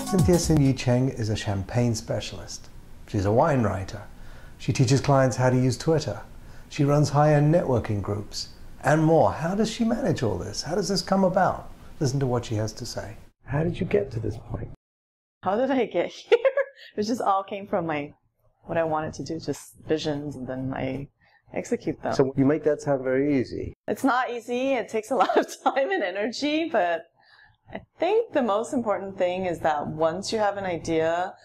Cynthia Sin-Yi Cheng is a champagne specialist. She's a wine writer. She teaches clients how to use Twitter. She runs high-end networking groups and more. How does she manage all this? How does this come about? Listen to what she has to say. How did you get to this point? How did I get here? It just all came from what I wanted to do, just visions, and then I execute them. So you make that sound very easy. It's not easy. It takes a lot of time and energy, but I think the most important thing is that once you have an idea,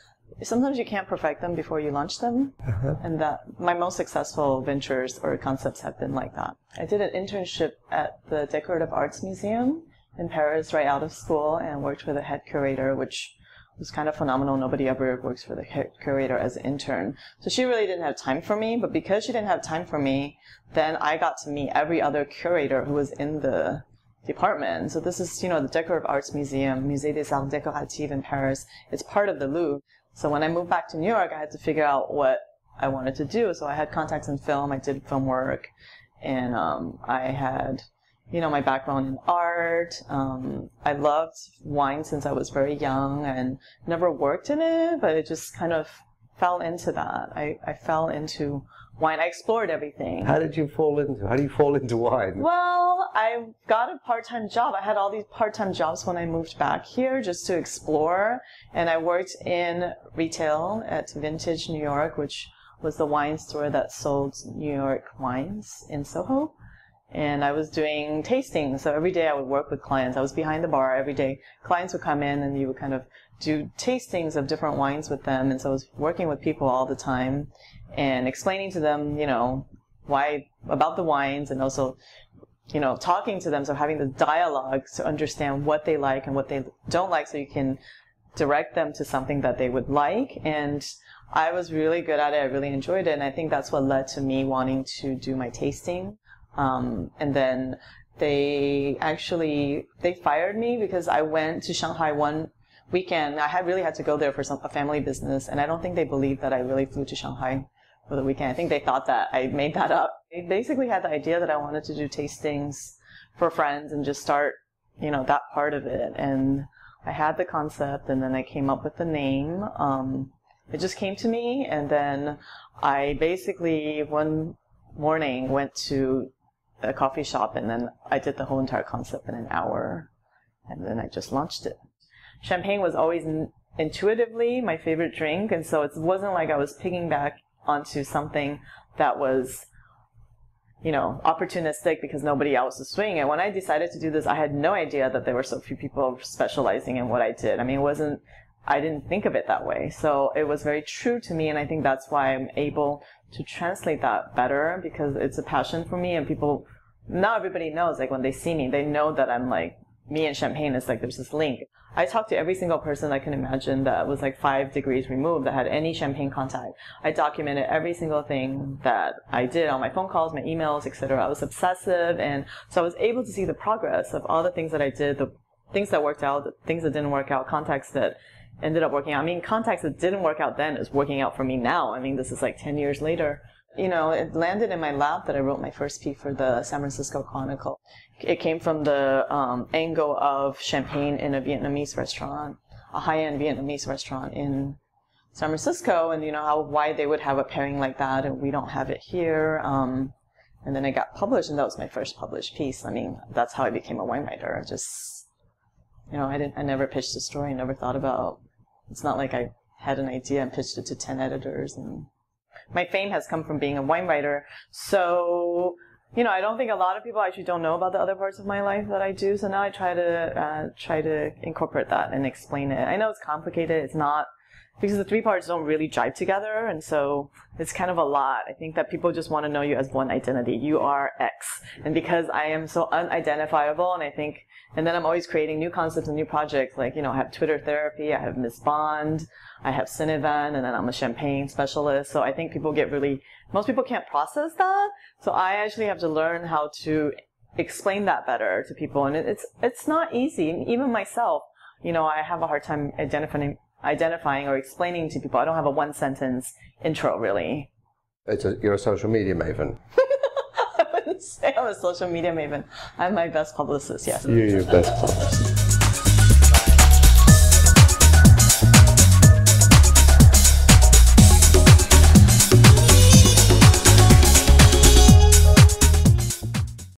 sometimes you can't perfect them before you launch them. And that my most successful ventures or concepts have been like that. I did an internship at the Decorative Arts Museum in Paris right out of school and worked with a head curator, which was kind of phenomenal. Nobody ever works for the head curator as an intern. So she really didn't have time for me, but because she didn't have time for me, then I got to meet every other curator who was in the department. So this is, the Decorative Arts Museum, Musée des Arts Décoratifs in Paris. It's part of the Louvre. So when I moved back to New York, I had to figure out what I wanted to do. So I had contacts in film. I did film work, and I had my background in art. I loved wine since I was very young and never worked in it, but it just kind of fell into that. I fell into wine. I explored everything. How do you fall into wine? Well, I got a part-time job. I had all these part-time jobs when I moved back here just to explore. And I worked in retail at Vintage New York, which was the wine store that sold New York wines in Soho. And I was doing tastings. So every day I would work with clients. I was behind the bar every day. Clients would come in and you would kind of do tastings of different wines with them. And so I was working with people all the time and explaining to them, why about the wines, and also, talking to them. So having the dialogue to understand what they like and what they don't like, so you can direct them to something that they would like. And I was really good at it. I really enjoyed it. And I think that's what led to me wanting to do my tasting. And then they fired me because I went to Shanghai one weekend. I really had to go there for a family business, and I don't think they believed that I really flew to Shanghai for the weekend. I think they thought that I made that up. I basically had the idea that I wanted to do tastings for friends and just start, that part of it. And I had the concept, and then I came up with the name. It just came to me, and then I basically one morning went to a coffee shop, and then I did the whole entire concept in an hour, and then I just launched it. Champagne was always intuitively my favorite drink, and so it wasn't like I was picking back onto something that was, opportunistic because nobody else was doing it. When I decided to do this, I had no idea that there were so few people specializing in what I did. I mean, I didn't think of it that way. So it was very true to me, and I think that's why I'm able to translate that better, because it's a passion for me, and not everybody knows, when they see me, they know that I'm me and champagne is there's this link. I talked to every single person I can imagine that was 5 degrees removed that had any champagne contact. I documented every single thing that I did on my phone calls, my emails, etc. I was obsessive, and so I was able to see the progress of all the things that I did, the things that worked out, the things that didn't work out, contacts that ended up working out. I mean, contacts that didn't work out then is working out for me now. I mean, this is 10 years later. It landed in my lap that I wrote my first piece for the San Francisco Chronicle. It came from the angle of champagne in a Vietnamese restaurant, a high-end Vietnamese restaurant in San Francisco, and why they would have a pairing like that, and we don't have it here. And then it got published, and that was my first published piece. I mean, that's how I became a wine writer. I never pitched a story. I never thought about. It's not like I had an idea and pitched it to 10 editors. And my fame has come from being a wine writer. So, I don't think a lot of people actually don't know about the other parts of my life that I do. So now I try to incorporate that and explain it. I know it's complicated. It's not, because the 3 parts don't really jive together, and so it's kind of a lot. I think that people just want to know you as one identity. You are X. And because I am so unidentifiable, and then I'm always creating new concepts and new projects, I have Twitter therapy, I have Miss Bond, I have Cinevan, and then I'm a champagne specialist. So I think most people can't process that. So I actually have to learn how to explain that better to people. And it's not easy. And even myself, I have a hard time identifying or explaining to people. I don't have a one-sentence intro, really. You're a social media maven. I wouldn't say I'm a social media maven. I'm my best publicist, yes. You're your best publicist.